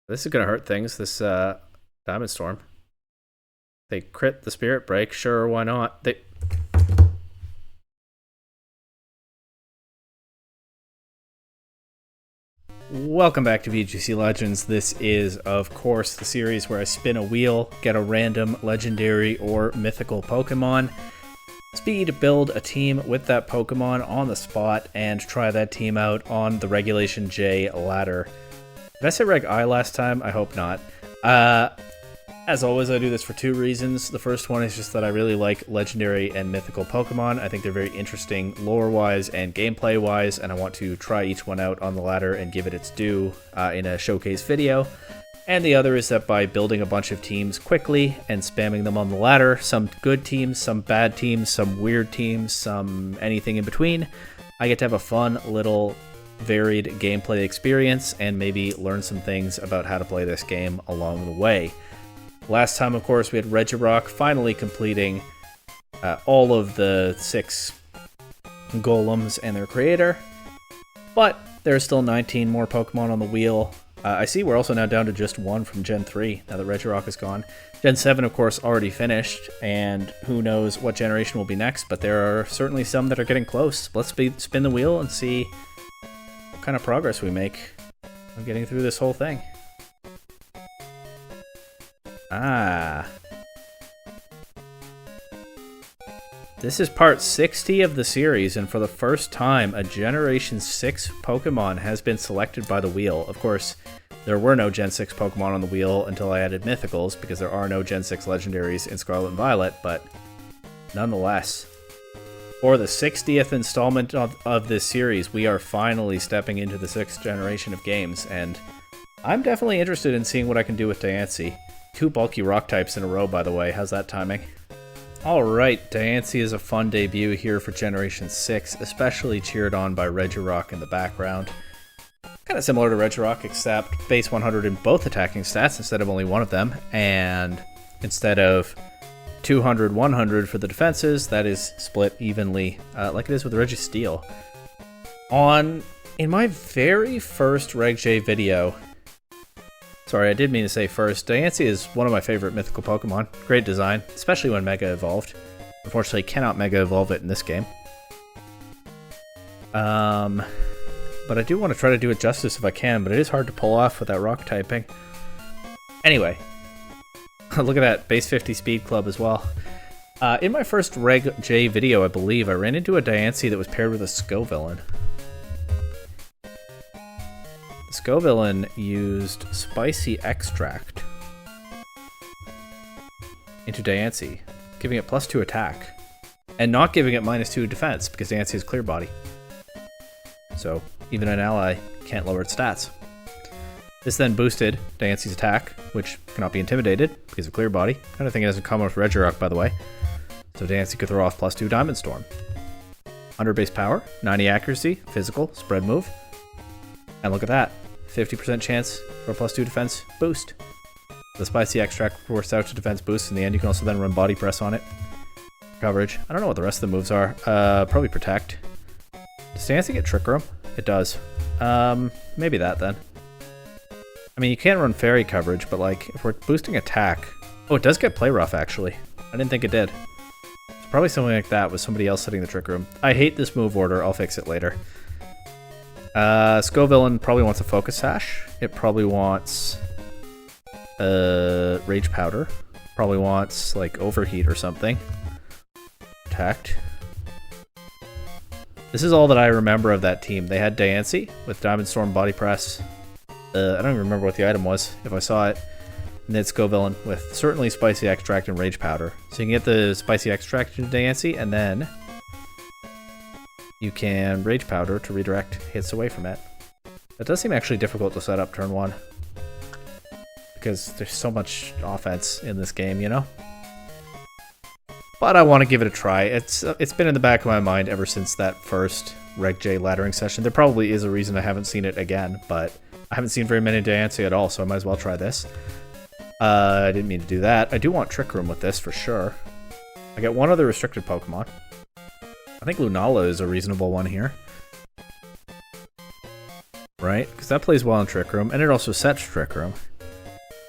This is gonna hurt things, this Diamond Storm. They crit the Spirit Break, sure, why not? Welcome back to VGC Legends. This is, of course, the series where I spin a wheel, get a random legendary or mythical Pokemon, speed build a team with that Pokemon on the spot, and try that team out on the Regulation J ladder. Did I say Reg I last time? I hope not. As always, I do this for two reasons. The first one is just that I really like legendary and mythical Pokemon. I think they're very interesting lore-wise and gameplay-wise, and I want to try each one out on the ladder and give it its due in a showcase video. And the other is that by building a bunch of teams quickly and spamming them on the ladder, some good teams, some bad teams, some weird teams, some anything in between, I get to have a fun little varied gameplay experience and maybe learn some things about how to play this game along the way. Last time, of course, we had Regirock finally completing all of the 6 golems and their creator, but there are still 19 more Pokemon on the wheel. I see we're also now down to just 1 from Gen 3, now that Regirock is gone. Gen 7, of course, already finished, and who knows what generation will be next, but there are certainly some that are getting close. Let's spin the wheel and see what kind of progress we make on getting through this whole thing. This is part 60 of the series, and for the first time, a Generation 6 Pokemon has been selected by the wheel. Of course, there were no Gen 6 Pokemon on the wheel until I added Mythicals, because there are no Gen 6 Legendaries in Scarlet and Violet, but nonetheless, for the 60th installment of this series, we are finally stepping into the 6th generation of games, and I'm definitely interested in seeing what I can do with Diancie. 2 bulky rock types in a row, by the way. How's that timing? Alright, Diancie is a fun debut here for Generation 6, especially cheered on by Regirock in the background. Kind of similar to Regirock, except base 100 in both attacking stats instead of only one of them, and instead of 200, 100 for the defenses, that is split evenly, like it is with Registeel. In my very first Reg J video, sorry, I did mean to say first, Diancie is one of my favorite mythical Pokemon. Great design, especially when Mega Evolved. Unfortunately, cannot Mega Evolve it in this game. But I do want to try to do it justice if I can, but it is hard to pull off with that rock typing. Anyway, look at that, base 50 speed club as well. In my first Reg J video, I believe, I ran into a Diancie that was paired with a Scovillain. Scovillain used Spicy Extract into Diancie, giving it +2 attack, and not giving it -2 defense because Diancie has Clear Body. So even an ally can't lower its stats. This then boosted Diancie's attack, which cannot be intimidated because of Clear Body. Kind of thing it has in common with Regirock, by the way. So Diancie could throw off +2 Diamond Storm. 100 base power, 90 accuracy, physical, spread move. And look at that. 50% chance for a +2 defense boost. The Spicy Extract forced out to defense boost. In the end, you can also then run Body Press on it. Coverage. I don't know what the rest of the moves are. Probably Protect. Does Diancie get Trick Room? It does. Maybe that then. I mean, you can't run Fairy coverage, but like, if we're boosting attack... Oh, it does get Play Rough, actually. I didn't think it did. It's probably something like that with somebody else setting the Trick Room. I hate this move order. I'll fix it later. Scovillain probably wants a Focus Sash. It probably wants Rage Powder. Probably wants like Overheat or something. Protect. This is all that I remember of that team. They had Diancie with Diamond Storm Body Press. I don't even remember what the item was if I saw it. And then Scovillain with certainly Spicy Extract and Rage Powder. So you can get the Spicy Extract into Diancie, and then you can Rage Powder to redirect hits away from it. That does seem actually difficult to set up turn 1. Because there's so much offense in this game, you know? But I want to give it a try. It's been in the back of my mind ever since that first Reg J laddering session. There probably is a reason I haven't seen it again, but I haven't seen very many Diancie at all, so I might as well try this. I didn't mean to do that. I do want Trick Room with this for sure. I get one other restricted Pokemon. I think Lunala is a reasonable one here. Right? Because that plays well in Trick Room, and it also sets Trick Room.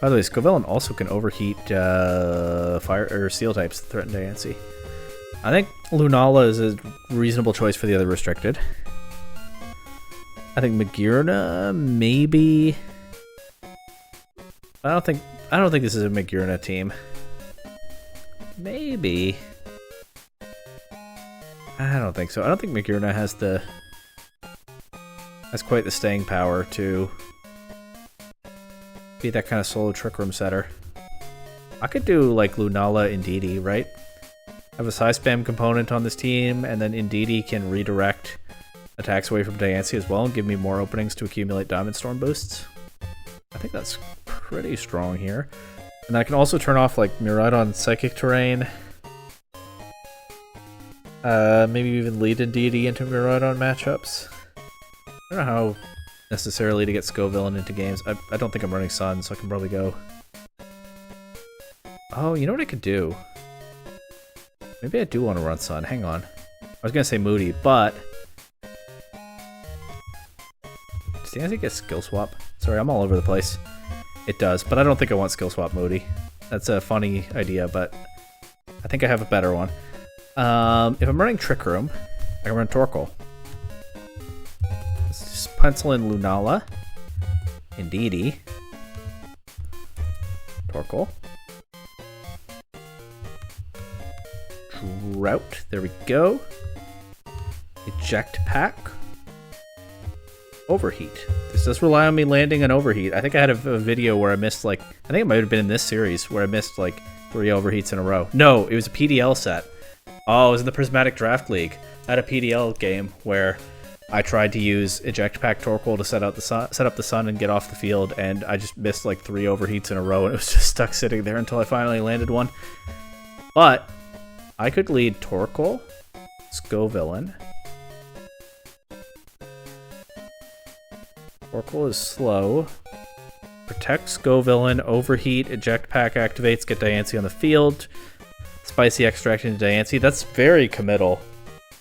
By the way, Scovillain also can overheat fire or steel types that threaten Diancie. I think Lunala is a reasonable choice for the other restricted. I think Magurna, maybe. I don't think this is a Magurna team. Maybe. I don't think so. I don't think Magurna has quite the staying power to be that kind of solo Trick Room setter. I could do like Lunala Indeedee, right? Have a size spam component on this team, and then Indeedee can redirect attacks away from Diancie as well and give me more openings to accumulate Diamond Storm boosts. I think that's pretty strong here. And I can also turn off like Miraidon Psychic Terrain. Maybe even lead Indeedee into Miraidon matchups. I don't know how necessarily to get Scovillain into games. I don't think I'm running Sun, so I can probably go. Oh, you know what I could do? Maybe I do want to run Sun. Hang on. I was going to say Moody, but... Does Diancie get Skill Swap? Sorry, I'm all over the place. It does, but I don't think I want Skill Swap Moody. That's a funny idea, but I think I have a better one. If I'm running Trick Room, I can run Torkoal. Let's just pencil in Lunala, Indeedee, Torkoal, Drought, there we go, Eject Pack, Overheat. This does rely on me landing an Overheat. I think I had a video where I missed like, I think it might have been in this series where I missed like 3 Overheats in a row. No, it was a PDL set. Oh, it was in the Prismatic Draft League. I had a PDL game where I tried to use Eject Pack Torkoal to set up the sun and get off the field, and I just missed like 3 overheats in a row, and it was just stuck sitting there until I finally landed one. But I could lead Torkoal, Scovillain. Torkoal is slow. Protect Scovillain, Overheat, Eject Pack activates, get Diancie on the field. Spicy Extract into Diancie. That's very committal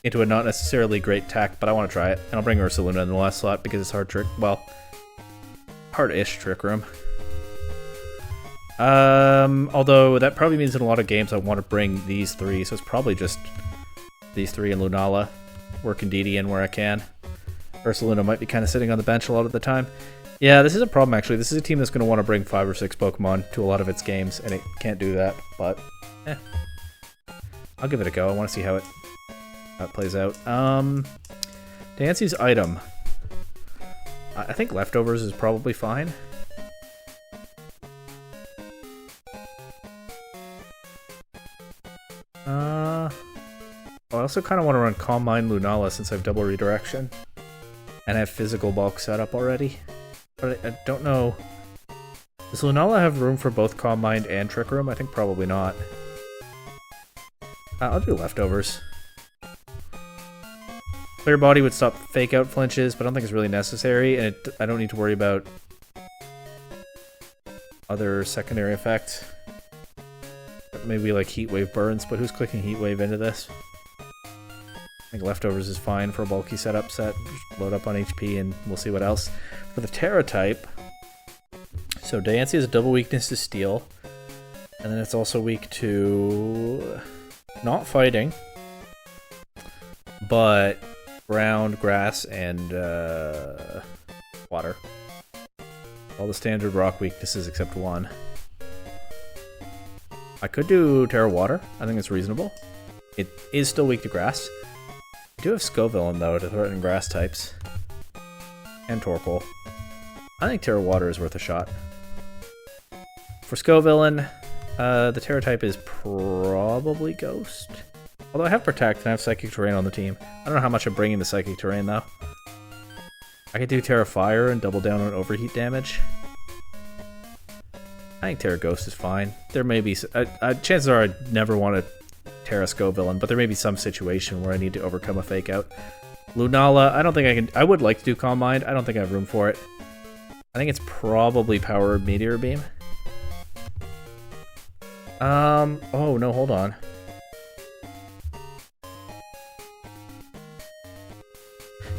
into a not necessarily great tech, but I want to try it. And I'll bring Ursaluna in the last slot because it's hard-ish Trick Room. Although that probably means in a lot of games I want to bring these 3, so it's probably just these 3 and Lunala. Work Indeedee in where I can. Ursaluna might be kind of sitting on the bench a lot of the time. Yeah, this is a problem actually. This is a team that's going to want to bring 5 or 6 Pokemon to a lot of its games, and it can't do that, but I'll give it a go. I want to see how it plays out. Diancie's item. I think Leftovers is probably fine. I also kind of want to run Calm Mind Lunala since I have double redirection. And I have physical bulk set up already. But I don't know. Does Lunala have room for both Calm Mind and Trick Room? I think probably not. I'll do Leftovers. Clear Body would stop fake out flinches, but I don't think it's really necessary, and I don't need to worry about other secondary effects. Maybe like Heat Wave burns, but who's clicking Heat Wave into this? I think Leftovers is fine for a bulky setup set. Just load up on HP and we'll see what else. For the Terra type, so Diancie has a double weakness to Steel, and then it's also weak to not fighting, but ground, grass, and water. All the standard rock weaknesses except 1. I could do Terra Water. I think it's reasonable. It is still weak to grass. I do have Scovillain, though, to threaten grass types. And Torkoal. I think Terra Water is worth a shot. For Scovillain, the Terra type is probably Ghost. Although I have Protect and I have Psychic Terrain on the team. I don't know how much I'm bringing the Psychic Terrain, though. I could do Terra Fire and double down on overheat damage. I think Terra Ghost is fine. There may be... chances are I'd never want to Terra Scovillain, but there may be some situation where I need to overcome a fake out. Lunala, I don't think I can... I would like to do Calm Mind. I don't think I have room for it. I think it's probably Power Meteor Beam. Oh, no, hold on.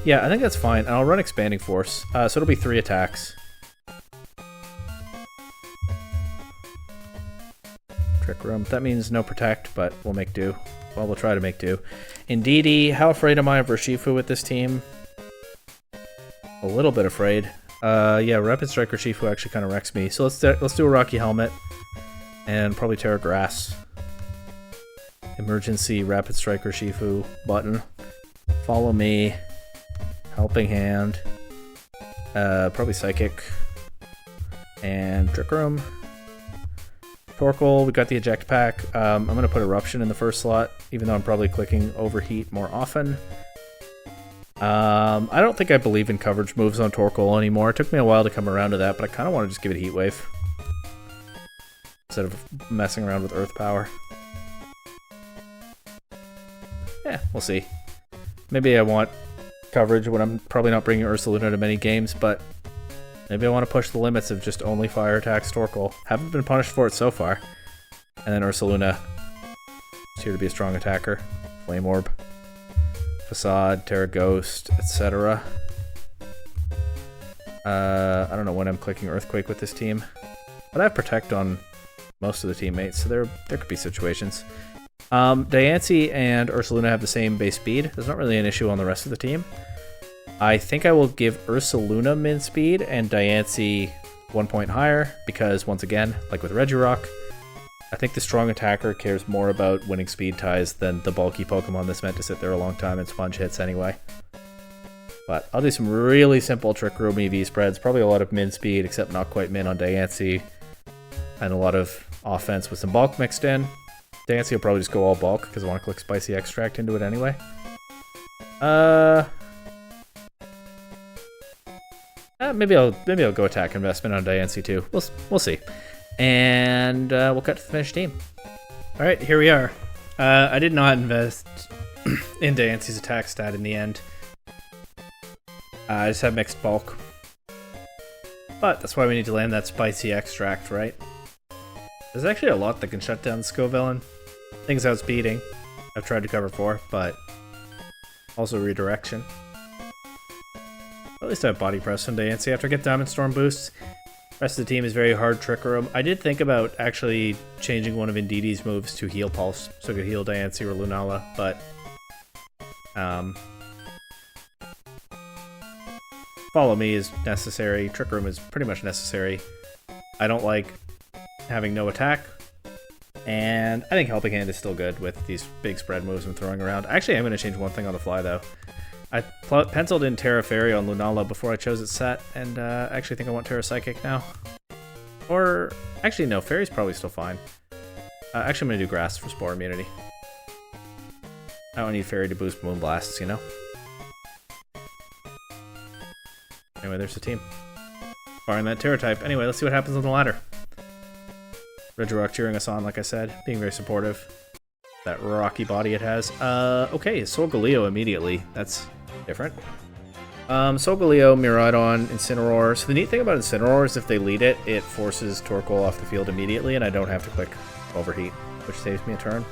Yeah, I think that's fine. And I'll run Expanding Force. So it'll be 3 attacks. Trick Room. That means no protect, but we'll make do. Well, we'll try to make do. Indeedee, how afraid am I of Urshifu with this team? A little bit afraid. Yeah, Rapid Strike Urshifu actually kind of wrecks me. So let's do a Rocky Helmet and probably Terra Grass. Emergency Rapid Strike Urshifu button. Follow me. Helping Hand. Probably Psychic. And Trick Room. Torkoal, we got the Eject Pack. I'm going to put Eruption in the first slot, even though I'm probably clicking Overheat more often. I don't think I believe in coverage moves on Torkoal anymore. It took me a while to come around to that, but I kind of want to just give it Heat Wave instead of messing around with Earth Power. Yeah, we'll see. Maybe I want coverage when I'm probably not bringing Ursaluna to many games, but maybe I want to push the limits of just only fire attacks Torkoal. Haven't been punished for it so far. And then Ursaluna is here to be a strong attacker. Flame Orb, Facade, Terra Ghost, etc. I don't know when I'm clicking Earthquake with this team, but I have Protect on most of the teammates, so there could be situations. Diancie and Ursaluna have the same base speed. There's not really an issue on the rest of the team. I think I will give Ursaluna min speed and Diancie 1 point higher because, once again, like with Regirock, I think the strong attacker cares more about winning speed ties than the bulky Pokemon that's meant to sit there a long time and sponge hits anyway. But I'll do some really simple Trick Room EV spreads. Probably a lot of min speed, except not quite min on Diancie. And a lot of offense with some bulk mixed in. Diancie will probably just go all bulk because I want to click Spicy Extract into it anyway. Maybe I'll go Attack Investment on Diancie too. We'll see. And we'll cut to the finished team. All right, here we are. I did not invest in Diancie's attack stat in the end. I just have mixed bulk. But that's why we need to land that Spicy Extract, right? There's actually a lot that can shut down the Scovillain. Things outspeeding, I've tried to cover for, but also redirection. At least I have Body Press on Diancie after I get Diamond Storm boosts. Rest of the team is very hard Trick Room. I did think about actually changing one of Indeedee's moves to Heal Pulse, so I could heal Diancie or Lunala, but Follow Me is necessary. Trick Room is pretty much necessary. I don't like having no attack, and I think Helping Hand is still good with these big spread moves I'm throwing around. Actually, I'm going to change one thing on the fly, though. I penciled in Terra Fairy on Lunala before I chose its set, and I actually think I want Terra Psychic now. Or, actually no, Fairy's probably still fine. Actually, I'm going to do Grass for Spore Immunity. I don't need Fairy to boost Moonblasts, you know? Anyway, there's the team. Barring that Terra type. Anyway, let's see what happens on the ladder. Regirock cheering us on, like I said, being very supportive. That rocky body it has. Okay, Solgaleo immediately. That's different. Solgaleo, Miraidon, Incineroar. So the neat thing about Incineroar is if they lead it, it forces Torkoal off the field immediately, and I don't have to click Overheat, which saves me a turn.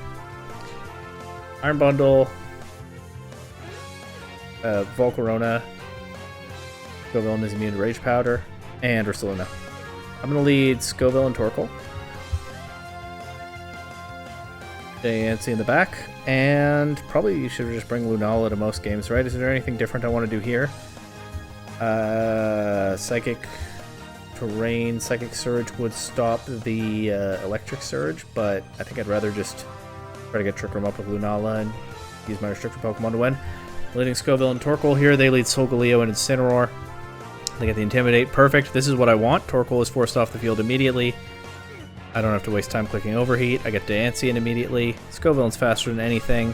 Iron Bundle. Volcarona. Scovillain is immune to Rage Powder. And Ursaluna. I'm going to lead Scoville and Torkoal. Diancie in the back, and probably you should just bring Lunala to most games, right? Is there anything different I want to do here? Psychic Terrain, Psychic Surge would stop the Electric Surge, but I think I'd rather just try to get Trick Room up with Lunala and use my restricted Pokemon to win. Leading Scoville and Torkoal here, they lead Solgaleo and Incineroar. They get the Intimidate, perfect. This is what I want. Torkoal is forced off the field immediately. I don't have to waste time clicking Overheat. I get Diancie in immediately. Scovillain's faster than anything.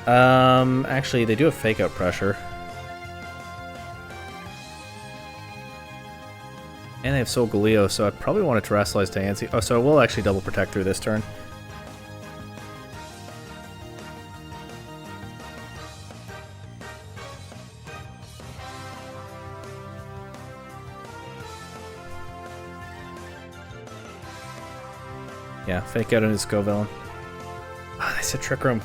Actually, they do have Fake Out Pressure. And they have Solgaleo, so I probably want to Terrasilize Diancie. Oh, so we'll actually double protect through this turn. Yeah, Fake Out on his Scovillain. Oh, they said Trick Room.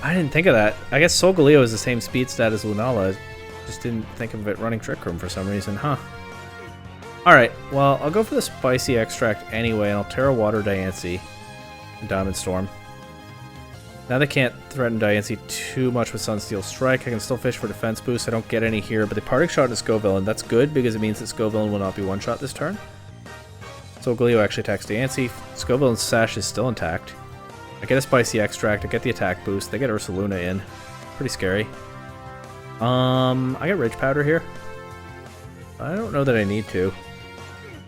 I didn't think of that. I guess Solgaleo is the same speed stat as Lunala. Just didn't think of it running Trick Room for some reason, huh? Alright, well, I'll go for the Spicy Extract anyway, and I'll Terra Water Diancie and Diamond Storm. Now they can't threaten Diancie too much with Sunsteel Strike. I can still fish for defense boost. I don't get any here, but the Parting Shot is Scovillain. That's good because it means that Scovillain will not be one-shot this turn. So Galeo actually attacks Diancie. Scovillain's Sash is still intact. I get a Spicy Extract. I get the attack boost. They get Ursaluna in. Pretty scary. I get Rage Powder here. I don't know that I need to.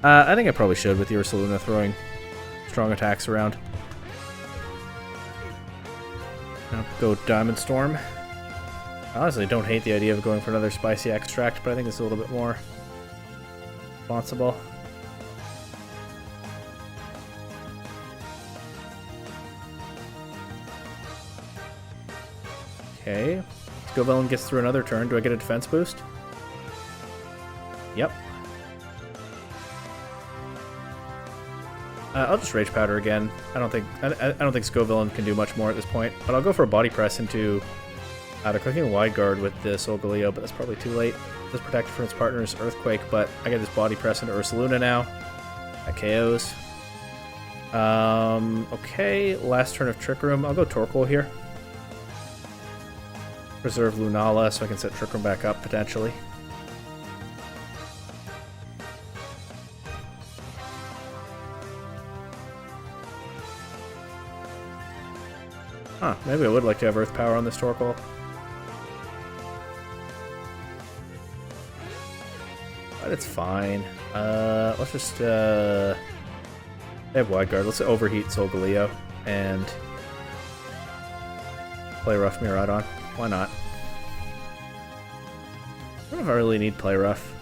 I think I probably should with the Ursaluna throwing strong attacks around. I'll go Diamond Storm. I honestly don't hate the idea of going for another Spicy Extract, but I think it's a little bit more responsible. Okay. Scovillain gets through another turn. Do I get a defense boost? Yep. I'll just Rage Powder again. I don't think Scovillain can do much more at this point, but I'll go for a Body Press into they're clicking Wide Guard with this Solgaleo, but that's probably too late. It does protect from its partner's Earthquake, but I get this Body Press into Ursaluna now. That KOs. Okay, last turn of Trick Room. I'll go Torkoal here. Preserve Lunala so I can set Trick Room back up potentially. Huh, maybe I would like to have Earth Power on this Torkoal. But it's fine. Let's just, I have Wide Guard. Let's overheat Solgaleo and play Rough Miraidon. Why not? I don't know if I really need Play Rough.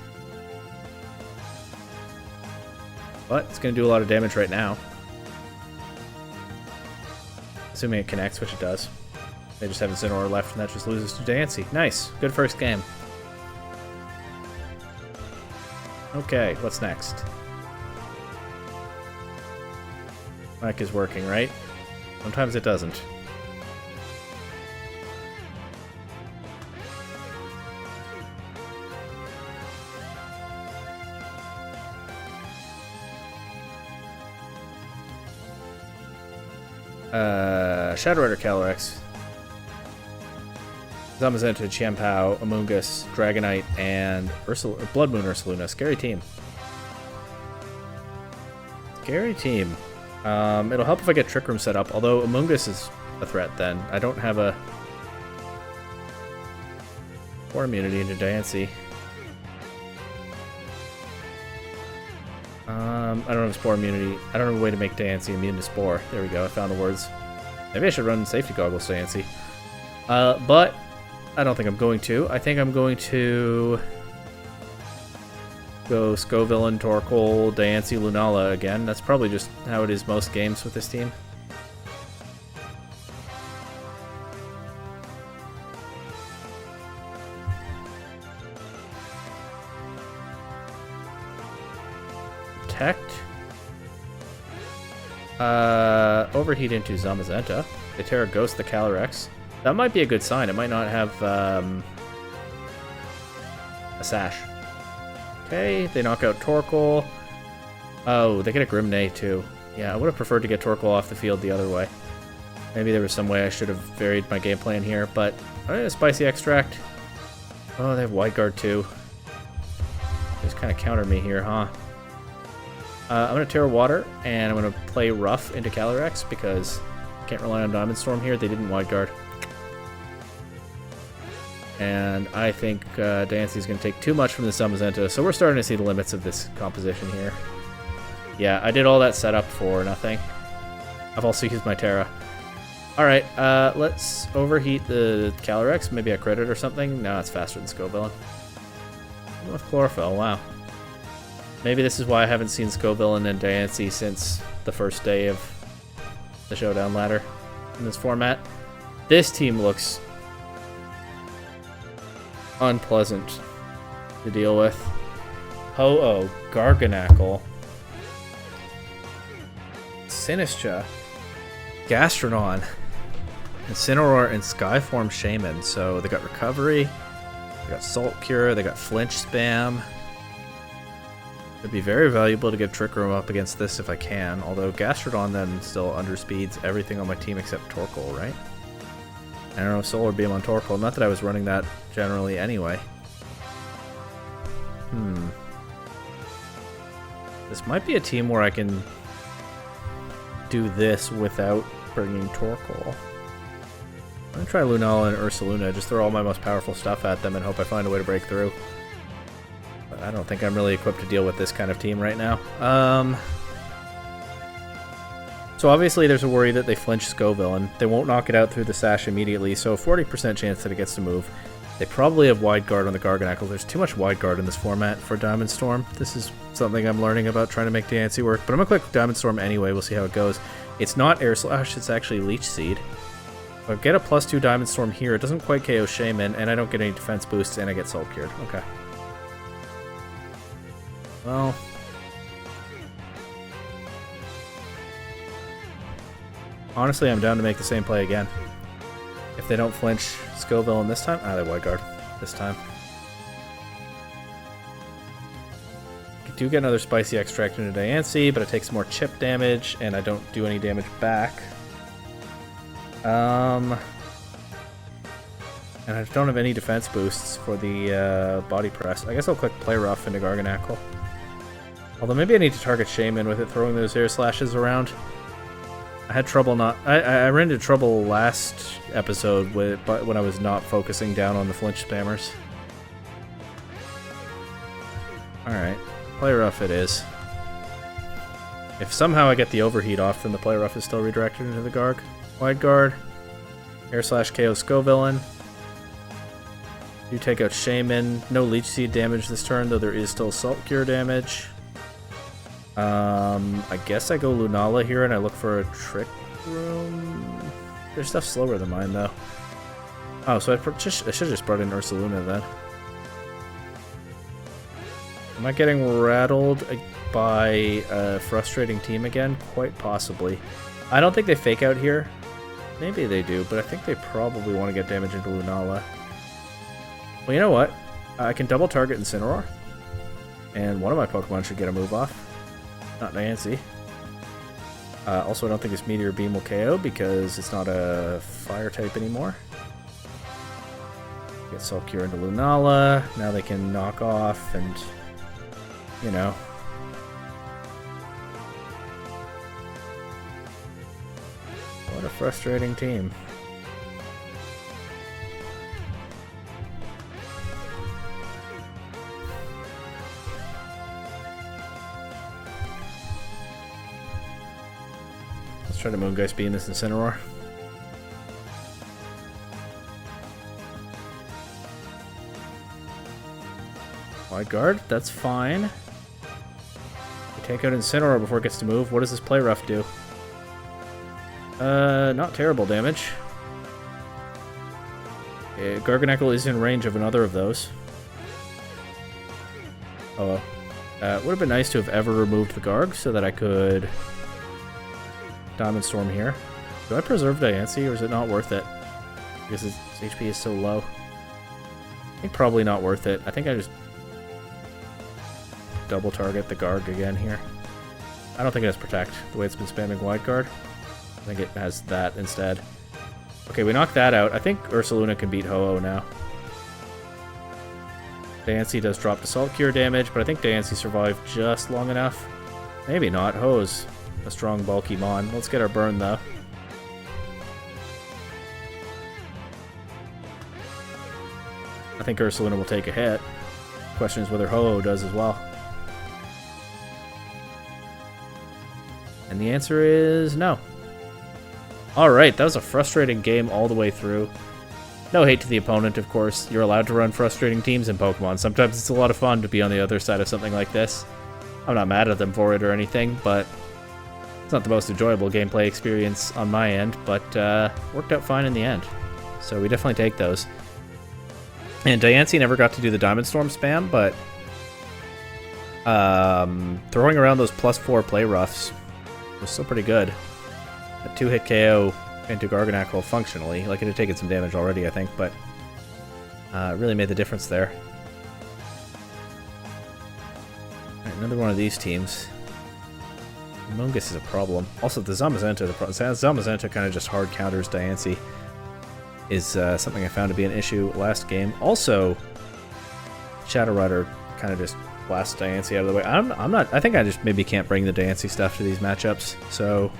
But it's going to do a lot of damage right now. Assuming it connects, which it does. They just have Incineroar left, and that just loses to Diancie. Nice. Good first game. Okay, what's next? Mic is working, right? Sometimes it doesn't. Shadow Rider Calyrex, Zamazenta, Chiampao, Amoonguss, Dragonite, and Blood Moon Ursaluna. Scary team. Scary team. It'll help if I get Trick Room set up, although Amoonguss is a threat then. I don't have a Spore immunity into Diancie. I don't have Spore immunity. I don't have a way to make Diancie immune to Spore. There we go, I found the words. Maybe I should run Safety Goggles, Diancie. But I don't think I'm going to. I think I'm going to go Scovillain, Torkoal, Diancie, Lunala again. That's probably just how it is most games with this team. Protect. Overheat into Zamazenta. They Terra Ghost the Calyrex. That might be a good sign. It might not have a Sash. Okay, they knock out Torkoal. Oh, they get a Grimnay too. Yeah, I would have preferred to get Torkoal off the field the other way. Maybe there was some way I should have varied my game plan here, but a Spicy Extract. Oh, they have Wide Guard too. Just kind of counter me here, huh? I'm going to Terra Water, and I'm going to play Rough into Calyrex, because I can't rely on Diamond Storm here. They didn't Wide Guard. And I think Diancie's going to take too much from the Zamazenta, so we're starting to see the limits of this composition here. Yeah, I did all that setup for nothing. I've also used my Terra. Alright, let's overheat the Calyrex. Maybe I crit it or something. No, it's faster than Scovillain. With Chlorophyll, wow. Maybe this is why I haven't seen Scovillain and Diancie since the first day of the Showdown ladder in this format. This team looks unpleasant to deal with. Ho-Oh, Garganackle, Sinistra, Gastrodon, Incineroar, and Skyform Shaman. So they got Recovery, they got Salt Cure, they got Flinch Spam. It'd be very valuable to get Trick Room up against this if I can, although Gastrodon then still underspeeds everything on my team except Torkoal, right? I don't know, Solar Beam on Torkoal, not that I was running that generally anyway. This might be a team where I can do this without bringing Torkoal. I'm gonna try Lunala and Ursaluna, just throw all my most powerful stuff at them and hope I find a way to break through. But I don't think I'm really equipped to deal with this kind of team right now. So obviously there's a worry that they flinch Scoville, and they won't knock it out through the Sash immediately, so a 40% chance that it gets to move. They probably have Wide Guard on the Garganacl. There's too much Wide Guard in this format for Diamond Storm. This is something I'm learning about trying to make Diancie work, but I'm going to click Diamond Storm anyway. We'll see how it goes. It's not Air Slash, it's actually Leech Seed. If I get a +2 Diamond Storm here, it doesn't quite KO Shaman, and I don't get any defense boosts, and I get Soul Cured. Okay. Well, honestly, I'm down to make the same play again. If they don't flinch Scoville in this time, they Wide Guard this time. I do get another Spicy Extract into Diancie, but it takes more chip damage, and I don't do any damage back. And I don't have any defense boosts for the Body Press. I guess I'll click Play Rough into Garganacl. Although maybe I need to target Shaman with it throwing those air slashes around. I had trouble I ran into trouble last episode when I was not focusing down on the flinch spammers. Alright, Play Rough it is. If somehow I get the overheat off, then the Play Rough is still redirected into the Garg. Wide Guard. Air Slash KO Scovillain. You take out Shaman. No Leech Seed damage this turn, though there is still Salt Cure damage. I guess I go Lunala here and I look for a Trick Room. Their stuff's slower than mine, though. Oh, so I should have just brought in Ursaluna then. Am I getting rattled by a frustrating team again? Quite possibly. I don't think they fake out here. Maybe they do, but I think they probably want to get damage into Lunala. Well, you know what? I can double target Incineroar. And one of my Pokemon should get a move off. Not Diancie. Also, I don't think this Meteor Beam will KO because it's not a fire type anymore. Get Salt Cure into Lunala. Now they can knock off and, you know. What a frustrating team. Let's try to Moongeist Beam this Incineroar. Wide Guard, that's fine. We take out Incineroar before it gets to move. What does this Play Rough do? Not terrible damage. Garganacl is in range of another of those. Oh well. It would have been nice to have ever removed the Garg so that I could Diamond Storm here. Do I preserve Diancie or is it not worth it? Because his HP is so low. I think probably not worth it. I think I just double target the Garg again here. I don't think it has Protect, the way it's been spamming Wide Guard. I think it has that instead. Okay, we knocked that out. I think Ursaluna can beat Ho-Oh now. Diancie does drop to Salt Cure damage, but I think Diancie survived just long enough. Maybe not. Ho-Oh's a strong, bulky mon. Let's get our burn, though. I think Ursaluna will take a hit. Question is whether Ho-Oh does as well. And the answer is no. Alright, that was a frustrating game all the way through. No hate to the opponent, of course. You're allowed to run frustrating teams in Pokemon. Sometimes it's a lot of fun to be on the other side of something like this. I'm not mad at them for it or anything, but it's not the most enjoyable gameplay experience on my end, but worked out fine in the end. So we definitely take those. And Diancie never got to do the Diamond Storm spam, but throwing around those +4 Play Roughs was still pretty good. A 2-hit KO into Garganacl functionally. Like, it had taken some damage already, I think, but it really made the difference there. Alright, another one of these teams. Mungus is a problem. Also, the Zamazenta, Zamazenta kind of just hard counters Diancie is something I found to be an issue last game. Also, Shadow Rider kind of just blasts Diancie out of the way. I think I just maybe can't bring the Diancie stuff to these matchups, so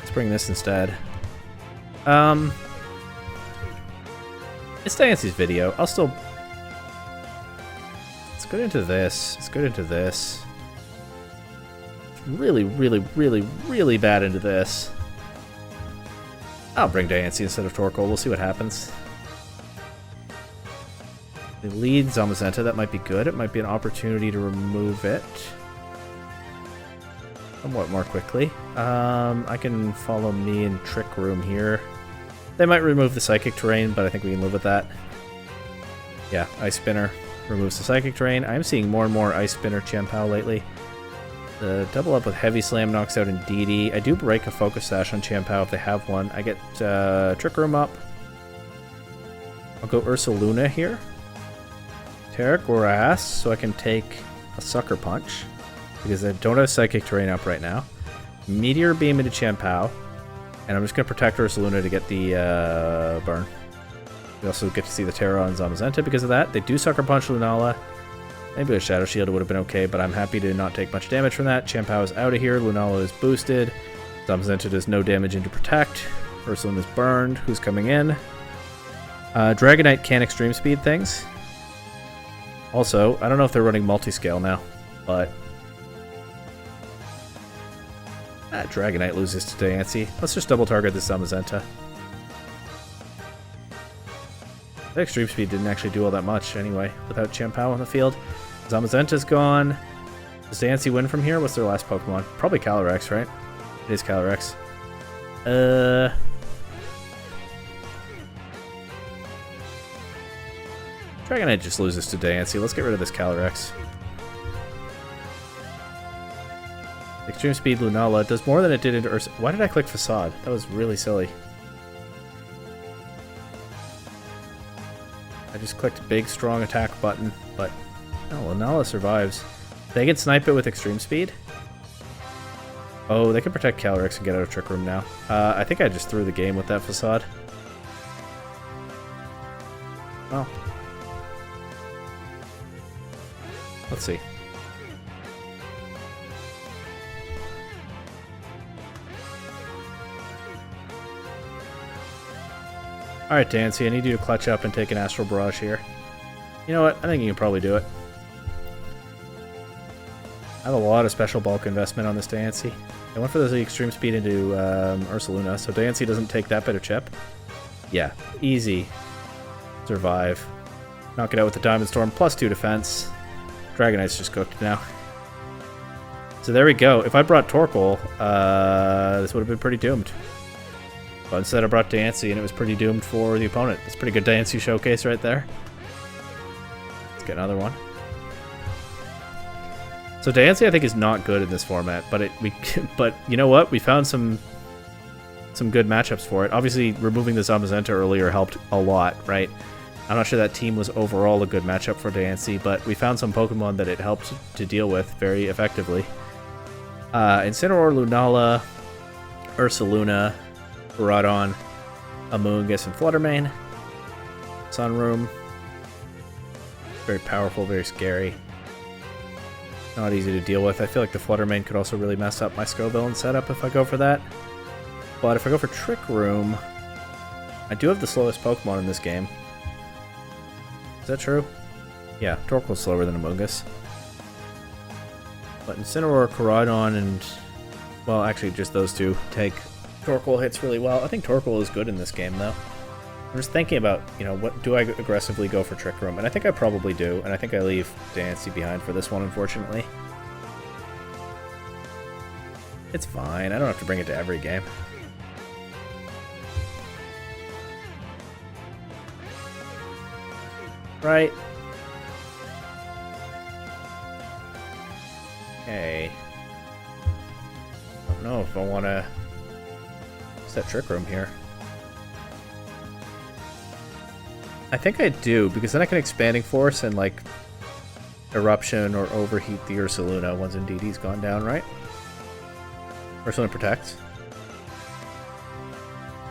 let's bring this instead. It's Diancie's video. I'll still... Let's go into this. Let's go into this. Really, really, really, really bad into this. I'll bring Diancie instead of Torkoal. We'll see what happens. They lead Zamazenta. That might be good. It might be an opportunity to remove it somewhat more quickly. I can follow me in Trick Room here. They might remove the Psychic Terrain, but I think we can live with that. Yeah, Ice Spinner removes the Psychic Terrain. I'm seeing more and more Ice Spinner Chien-Pao lately. The double up with Heavy Slam knocks out Indeedee. I do break a Focus Sash on Chien-Pao if they have one. I get Trick Room up. I'll go Ursaluna here. Terragrass, so I can take a Sucker Punch, because I don't have Psychic Terrain up right now. Meteor Beam into Chien-Pao, and I'm just going to protect Ursaluna to get the burn. We also get to see the Terra on Zamazenta because of that. They do Sucker Punch Lunala. Maybe a Shadow Shield would have been okay, but I'm happy to not take much damage from that. Chien-Pao is out of here. Lunala is boosted. Zamazenta does no damage into Protect. Ursaluna is burned. Who's coming in? Dragonite can Extreme Speed things. Also, I don't know if they're running multi-scale now, but... Dragonite loses to Diancie. Let's just double target this Zamazenta. The Extreme Speed didn't actually do all that much anyway, without Chien-Pao on the field. Zamazenta's gone. Does Diancie win from here? What's their last Pokemon? Probably Calyrex, right? It is Calyrex. Dragonite just loses to Diancie. Let's get rid of this Calyrex. Extreme Speed Lunala does more than it did into Ursa. Why did I click Facade? That was really silly. I just clicked big, strong attack button, but no, Lunala survives. They can snipe it with Extreme Speed. Oh, they can protect Calyrex and get out of Trick Room now. I think I just threw the game with that Facade. Well. Let's see. Alright, Diancie, I need you to clutch up and take an Astral Barrage here. You know what? I think you can probably do it. I have a lot of special bulk investment on this Diancie. I went for the Extreme Speed into Ursaluna, so Diancie doesn't take that bit of chip. Yeah, easy. Survive. Knock it out with the Diamond Storm, +2 defense. Dragonite's just cooked now. So there we go. If I brought Torkoal, this would have been pretty doomed. But instead I brought Diancie, and it was pretty doomed for the opponent. It's a pretty good Diancie showcase right there. Let's get another one. So Diancie, I think, is not good in this format, but but you know what? We found some good matchups for it. Obviously, removing the Zamazenta earlier helped a lot, right? I'm not sure that team was overall a good matchup for Diancie, but we found some Pokemon that it helped to deal with very effectively. Incineroar, Lunala, Ursaluna, Groudon, Amoonguss, and Fluttermane. Sunroom. Very powerful, very scary. Not easy to deal with. I feel like the Fluttermane could also really mess up my Scovillain setup if I go for that. But if I go for Trick Room, I do have the slowest Pokemon in this game. Is that true? Yeah, Torkoal's slower than Amoonguss. But Incineroar, Groudon, and... well, actually, just those two take Torkoal hits really well. I think Torkoal is good in this game, though. I'm just thinking about, you know, what do I aggressively go for Trick Room? And I think I probably do, and I think I leave Diancie behind for this one, unfortunately. It's fine. I don't have to bring it to every game. Right. Okay. I don't know if I want to set Trick Room here. I think I do, because then I can Expanding Force and, like, Eruption or overheat the Ursaluna once Indeedee's gone down, right? Ursaluna protects.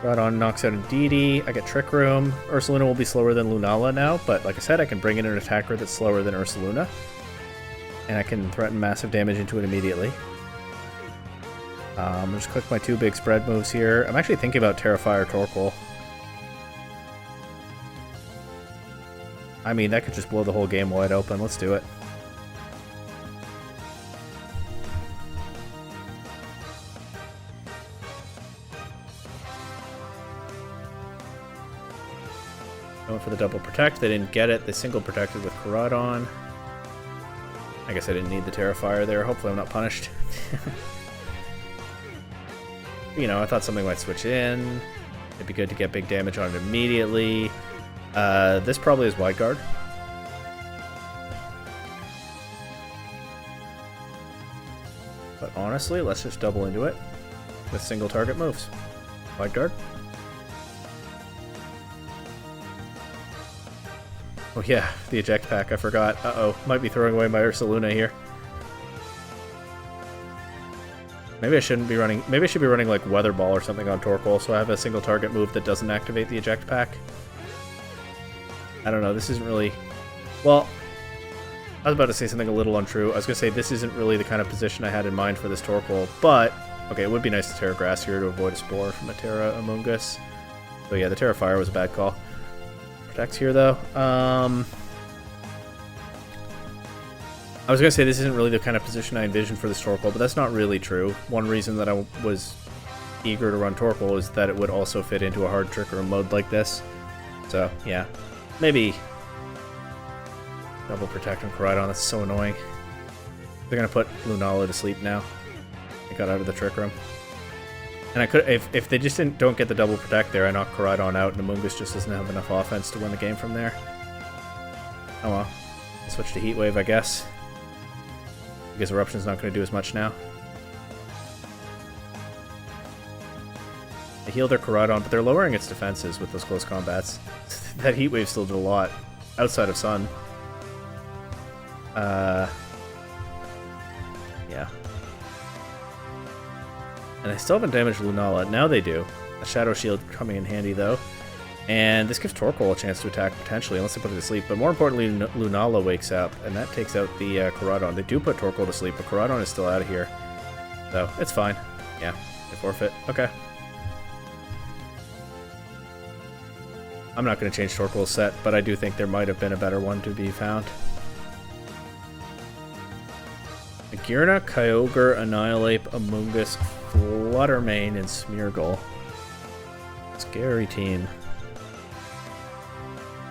Koraidon knocks out Indeedee. I get Trick Room. Ursaluna will be slower than Lunala now, but like I said, I can bring in an attacker that's slower than Ursaluna. And I can threaten massive damage into it immediately. I'll just click my 2 big spread moves here. I'm actually thinking about Terrifier Torkoal. I mean, that could just blow the whole game wide open. Let's do it. Going for the double protect. They didn't get it. They single protected with Koraidon. I guess I didn't need the Terrifier there. Hopefully I'm not punished. You know, I thought something might switch in. It'd be good to get big damage on it immediately. This probably is Wide Guard. But honestly, let's just double into it with single target moves. Wide Guard. Oh yeah, the eject pack, I forgot. Uh-oh, might be throwing away my Ursaluna here. Maybe I shouldn't be running... Maybe I should be running like Weather Ball or something on Torkoal, so I have a single target move that doesn't activate the eject pack. I don't know, this isn't really... Well, I was about to say something a little untrue. I was going to say this isn't really the kind of position I had in mind for this Torkoal, but... Okay, it would be nice to Terra Grass here to avoid a Spore from a Terra Amoonguss. So yeah, the Terrifier was a bad call. Protects here, though. I was going to say this isn't really the kind of position I envisioned for this Torkoal, but that's not really true. One reason that I was eager to run Torkoal is that it would also fit into a hard Trick Room mode like this. So, yeah. Maybe double protect on Koraidon. That's so annoying. They're going to put Lunala to sleep now. They got out of the Trick Room. And I could, if they just don't get the double protect there, I knock Koraidon out, and Amoonguss just doesn't have enough offense to win the game from there. Oh well. I'll switch to Heat Wave, I guess. Because Eruption's not going to do as much now. They heal their Koraidon, but they're lowering its defenses with those close combats. That Heat Wave still did a lot, outside of Sun. Yeah. And I still haven't damaged Lunala. Now they do. A Shadow Shield coming in handy, though. And this gives Torkoal a chance to attack, potentially, unless they put it to sleep. But more importantly, Lunala wakes up, and that takes out the Koraidon. They do put Torkoal to sleep, but Koraidon is still out of here. So, it's fine. Yeah, they forfeit. Okay. I'm not going to change Torkoal's set, but I do think there might have been a better one to be found. Magearna, Kyogre, Annihilate, Amoonguss, Fluttermane, and Smeargle. Scary team.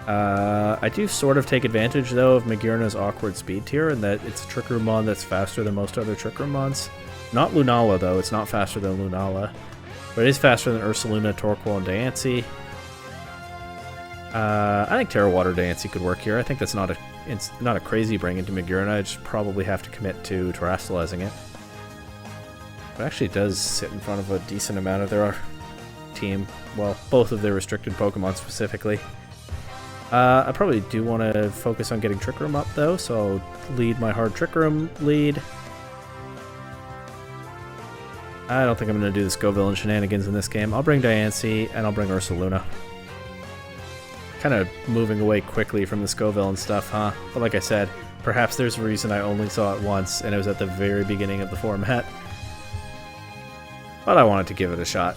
I do sort of take advantage, though, of Magearna's awkward speed tier, in that it's a Trick Room mon that's faster than most other Trick Room mons. Not Lunala, though. It's not faster than Lunala. But it is faster than Ursaluna, Torkoal, and Diancie. I think Terra Water Diancie could work here. I think that's not a crazy bring into Magearna. I just probably have to commit to Terastallizing it. But actually it does sit in front of a decent amount of their team. Well, both of their restricted Pokemon specifically. I probably do want to focus on getting Trick Room up, though, so I'll lead my hard Trick Room lead. I don't think I'm going to do the Scoville shenanigans in this game. I'll bring Diancie, and I'll bring Ursaluna. Kind of moving away quickly from the Scoville and stuff, huh? But like I said, perhaps there's a reason I only saw it once, and it was at the very beginning of the format. But I wanted to give it a shot.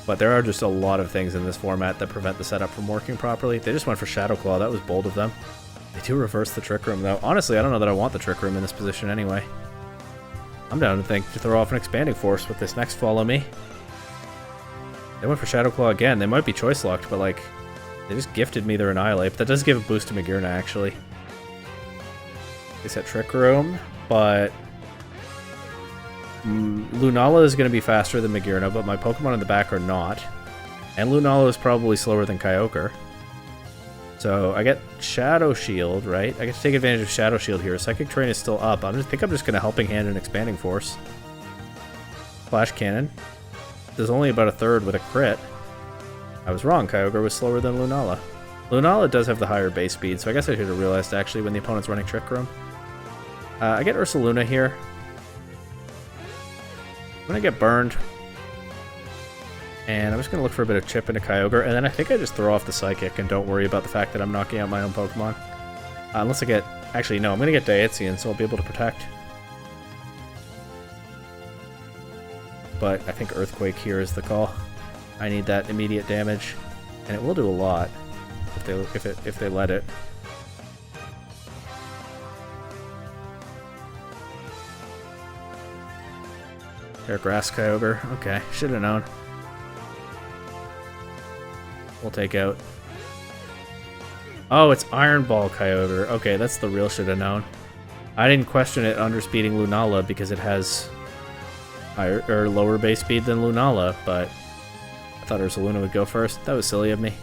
But there are just a lot of things in this format that prevent the setup from working properly. They just went for Shadow Claw. That was bold of them. They do reverse the Trick Room, though. Honestly, I don't know that I want the Trick Room in this position anyway. I'm down to throw off an Expanding Force with this next Follow Me. They went for Shadow Claw again. They might be choice locked, but like, they just gifted me their Annihilate. But that does give a boost to Magearna, actually. They set Trick Room, but Lunala is going to be faster than Magearna, but my Pokemon in the back are not. And Lunala is probably slower than Kyogre. So I get Shadow Shield, right? I get to take advantage of Shadow Shield here. Psychic Terrain is still up. I think I'm just going to Helping Hand and Expanding Force. Flash Cannon. There's only about a third with a crit. I was wrong. Kyogre was slower than Lunala. Lunala does have the higher base speed, so I guess I should have realized actually when the opponent's running Trick Room. I get Ursaluna here. I'm going to get burned. And I'm just going to look for a bit of chip into Kyogre, and then I think I just throw off the Psychic and don't worry about the fact that I'm knocking out my own Pokemon. Unless I get... Actually, no, I'm going to get Diancie, so I'll be able to protect. But I think Earthquake here is the call. I need that immediate damage, and it will do a lot if they let it. Air Grass Kyogre. Okay, should have known. We'll take out. Oh, it's Iron Ball Kyogre. Okay, that's the real should have known. I didn't question it underspeeding Lunala because it has higher or lower base speed than Lunala, but I thought Ursaluna would go first. That was silly of me.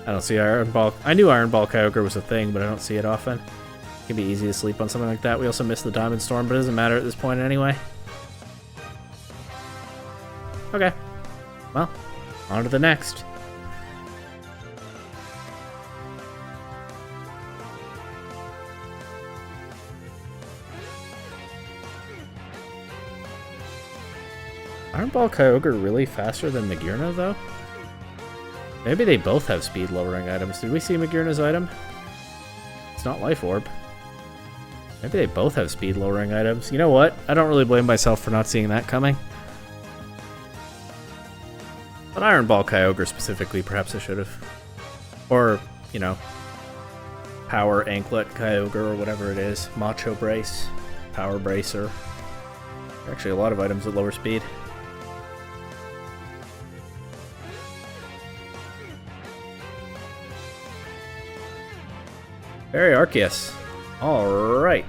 I don't see Iron Ball. I knew Iron Ball Kyogre was a thing, but I don't see it often. It can be easy to sleep on something like that. We also missed the Diamond Storm, but it doesn't matter at this point anyway. Okay. Well, on to the next. Iron Ball Kyogre really faster than Magearna, though? Maybe they both have speed-lowering items. Did we see Magearna's item? It's not Life Orb. Maybe they both have speed-lowering items. You know what? I don't really blame myself for not seeing that coming. But Iron Ball Kyogre specifically, perhaps I should have. Or, you know, Power Anklet Kyogre or whatever it is. Macho Brace. Power Bracer. Actually, a lot of items at lower speed. Fairy Arceus. Alright.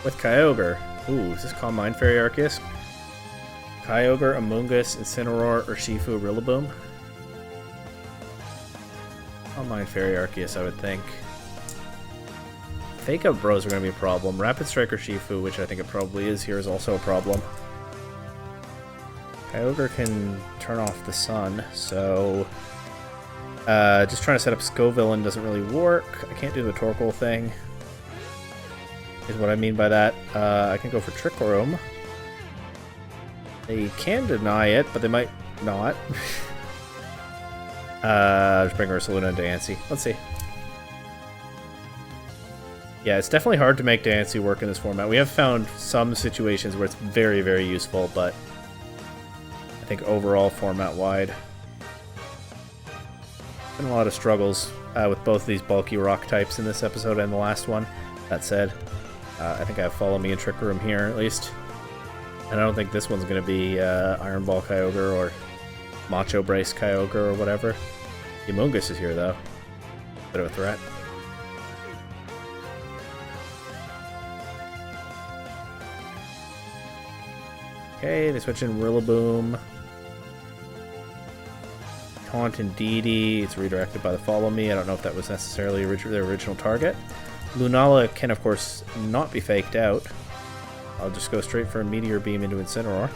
With Kyogre. Ooh, is this Calm Mind Fairy Arceus? Kyogre, Amoonguss, Incineroar, Urshifu, Rillaboom. Calm Mind Fairy Arceus, I would think. Fake Out Bros are going to be a problem. Rapid Strike Urshifu, which I think it probably is here, is also a problem. Kyogre can turn off the sun, so... just trying to set up Scovillain doesn't really work. I can't do the Torkoal thing, is what I mean by that. I can go for Trick Room. They can deny it, but they might not. Just bring Ursaluna and Diancie. Let's see. Yeah, it's definitely hard to make Diancie work in this format. We have found some situations where it's very, very useful, but I think overall format-wide, been a lot of struggles with both of these bulky rock types in this episode and the last one. That said, I think I have Follow Me and Trick Room here, at least. And I don't think this one's going to be Iron Ball Kyogre or Macho Brace Kyogre or whatever. Amoonguss is here, though. Bit of a threat. Okay, they switch in Rillaboom. Taunt and Indeedee. It's redirected by the Follow Me. I don't know if that was necessarily their original target. Lunala can, of course, not be faked out. I'll just go straight for a Meteor Beam into Incineroar.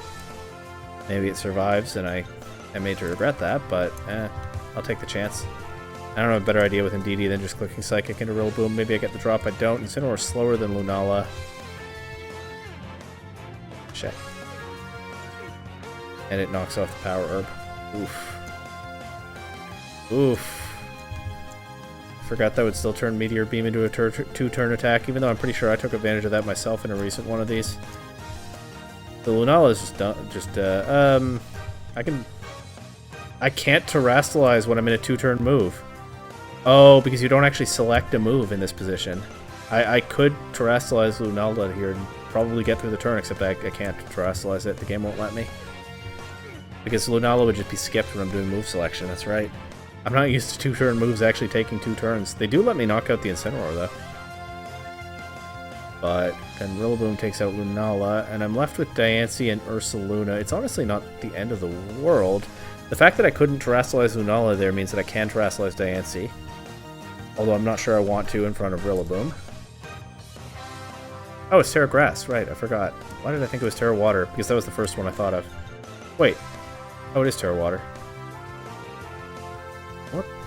Maybe it survives, and I made to regret that, but I'll take the chance. I don't have a better idea with Indeedee than just clicking Psychic into Rillaboom. Maybe I get the drop, I don't. Incineroar's slower than Lunala. Shit. And it knocks off the Power Herb. Oof. Oof. Forgot that would still turn Meteor Beam into a two-turn attack, even though I'm pretty sure I took advantage of that myself in a recent one of these. The Lunala is I can't Terrastallize when I'm in a two-turn move. Oh, because you don't actually select a move in this position. I could Terrastallize Lunala here and probably get through the turn, except I can't Terrastallize it. The game won't let me. Because Lunala would just be skipped when I'm doing move selection, that's right. I'm not used to two-turn moves actually taking 2 turns. They do let me knock out the Incineroar, though. But then Rillaboom takes out Lunala, and I'm left with Diancie and Ursaluna. It's honestly not the end of the world. The fact that I couldn't Terrastallize Lunala there means that I can Terrastallize Diancie. Although I'm not sure I want to in front of Rillaboom. Oh, it's Terra Grass, right, I forgot. Why did I think it was Terra Water? Because that was the first one I thought of. Wait. Oh, it is Terra Water.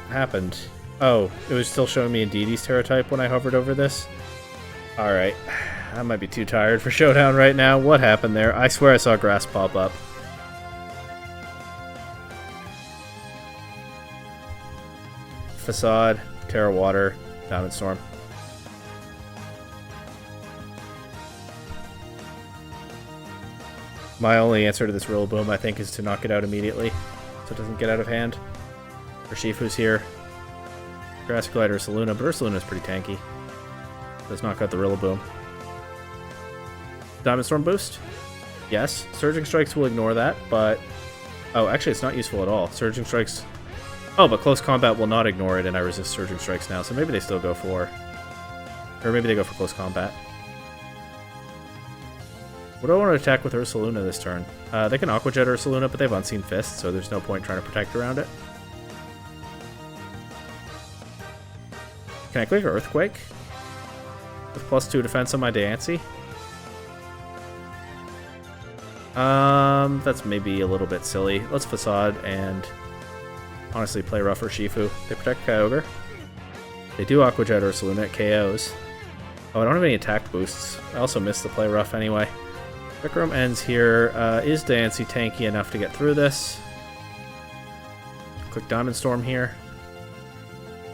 happened? Oh, it was still showing me Indeedee's Terra type when I hovered over this? Alright. I might be too tired for Showdown right now. What happened there? I swear I saw grass pop up. Facade, Terra Water, Diamond Storm. My only answer to this Rillaboom, I think, is to knock it out immediately so it doesn't get out of hand. Urshifu's here. Grass Glider, Ursaluna, but Ursaluna's pretty tanky. Let's knock out the Rillaboom. Diamond Storm boost? Yes. Surging Strikes will ignore that, but... Oh, actually, it's not useful at all. Surging Strikes... Oh, but Close Combat will not ignore it, and I resist Surging Strikes now, so maybe they still go for... Or maybe they go for Close Combat. What do I want to attack with Ursaluna this turn? They can Aqua Jet Ursaluna, but they have Unseen Fist, so there's no point trying to protect around it. Can I click Earthquake? With +2 defense on my Diancie? That's maybe a little bit silly. Let's Facade and honestly play Rough Urshifu. They protect Kyogre. They do Aqua Jet Ursaluna, it KOs. Oh, I don't have any attack boosts. I also missed the play Rough anyway. Trick Room ends here. Is Diancie tanky enough to get through this? Click Diamond Storm here.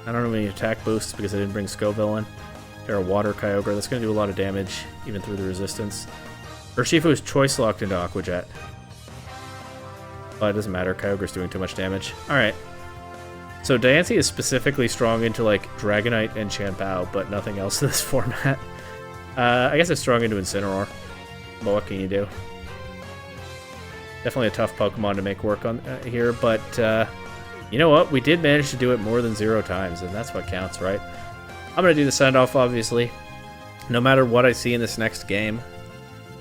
I don't have any attack boosts because I didn't bring Scoville in. Terra Water Kyogre. That's going to do a lot of damage, even through the resistance. Urshifu is choice locked into Aqua Jet. But it doesn't matter. Kyogre's doing too much damage. Alright. So Diancie is specifically strong into like Dragonite and Chanpao, but nothing else in this format. I guess it's strong into Incineroar. But what can you do? Definitely a tough Pokemon to make work on here, but you know what? We did manage to do it more than 0 times, and that's what counts, right? I'm going to do the send-off, obviously. No matter what I see in this next game,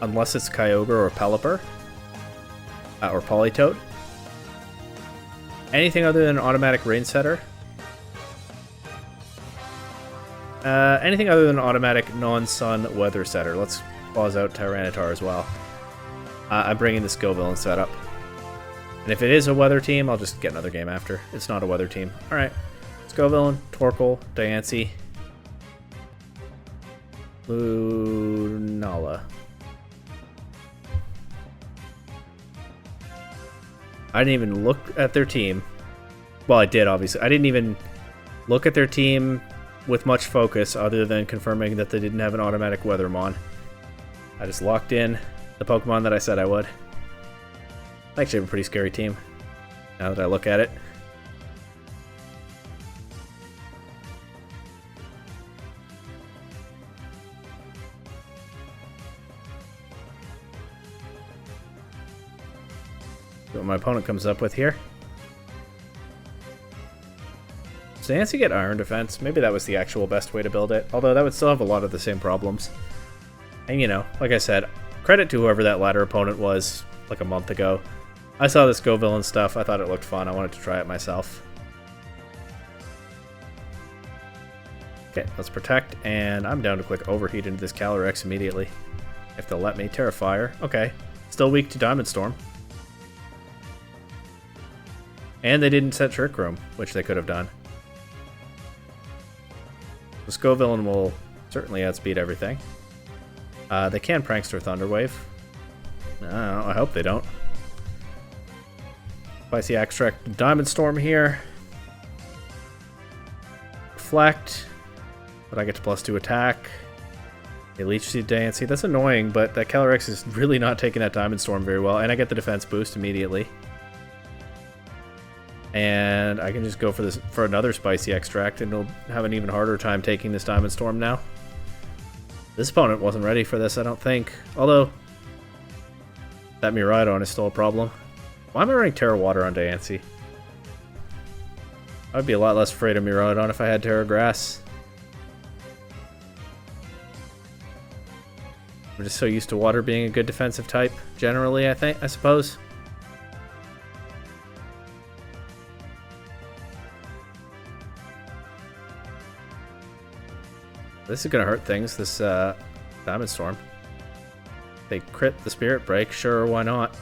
unless it's Kyogre or Pelipper, or Politoed, anything other than an automatic Rain Setter, anything other than an automatic non-sun Weather Setter. Let's pause out Tyranitar as well. I'm bringing the Scoville setup. And if it is a weather team, I'll just get another game after. It's not a weather team. Alright. Scoville, Torkoal, Diancie, Lunala. I didn't even look at their team. Well, I did, obviously. I didn't even look at their team with much focus other than confirming that they didn't have an automatic Weathermon. I just locked in the Pokemon that I said I would. I actually have a pretty scary team, now that I look at it. See what my opponent comes up with here. Does Diancie get Iron Defense? Maybe that was the actual best way to build it, although that would still have a lot of the same problems. And you know, like I said, credit to whoever that ladder opponent was like a month ago. I saw this Scoville and stuff, I thought it looked fun, I wanted to try it myself. Okay, let's protect, and I'm down to click Overheat into this Calyrex immediately. If they'll let me. Terrafire, okay. Still weak to Diamond Storm. And they didn't set Trick Room, which they could have done. The Scoville will certainly outspeed everything. They can Prankster Thunderwave. I don't know, I hope they don't. Spicy Extract Diamond Storm here. Reflect. But I get to +2 attack. They Leech Seed Diancie. That's annoying, but that Calyrex is really not taking that Diamond Storm very well. And I get the defense boost immediately. And I can just go for another Spicy Extract, and it'll have an even harder time taking this Diamond Storm now. This opponent wasn't ready for this, I don't think. Although, that Miraidon is still a problem. Why am I running Terra Water on Diancie? I'd be a lot less afraid of Miraidon if I had Terra Grass. I'm just so used to water being a good defensive type, generally, I suppose. This is going to hurt things, this Diamond Storm. They crit the Spirit Break, sure, why not?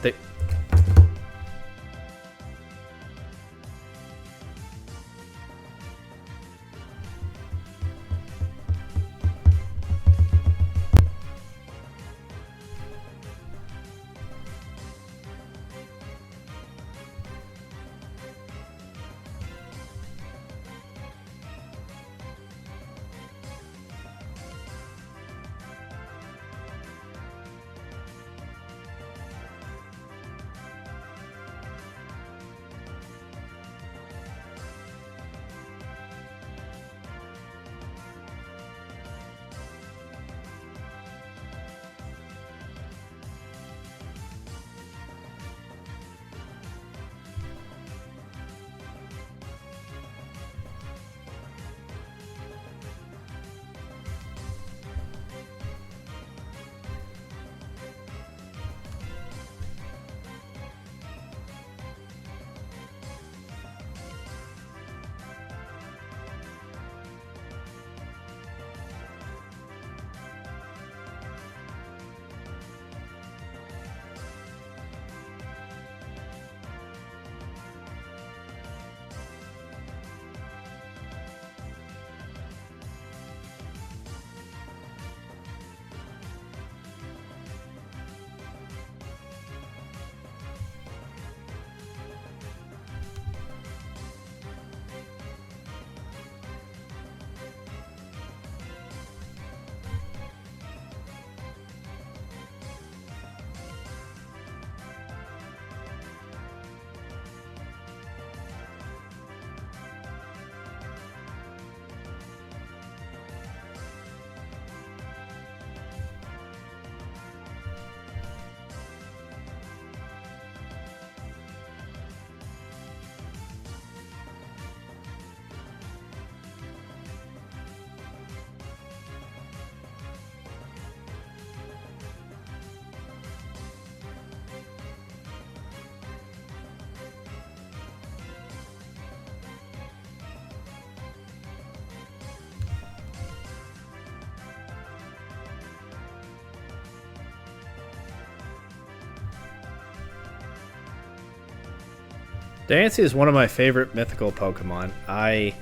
Diancie is one of my favorite mythical Pokemon. I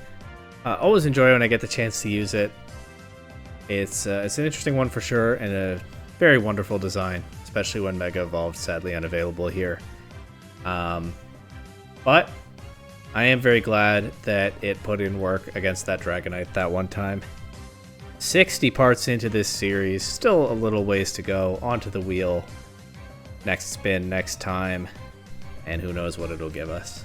always enjoy when I get the chance to use it. It's an interesting one for sure, and a very wonderful design, especially when Mega Evolved, sadly unavailable here. But I am very glad that it put in work against that Dragonite that one time. 60 parts into this series, still a little ways to go. Onto the wheel. Next spin, next time. And who knows what it'll give us.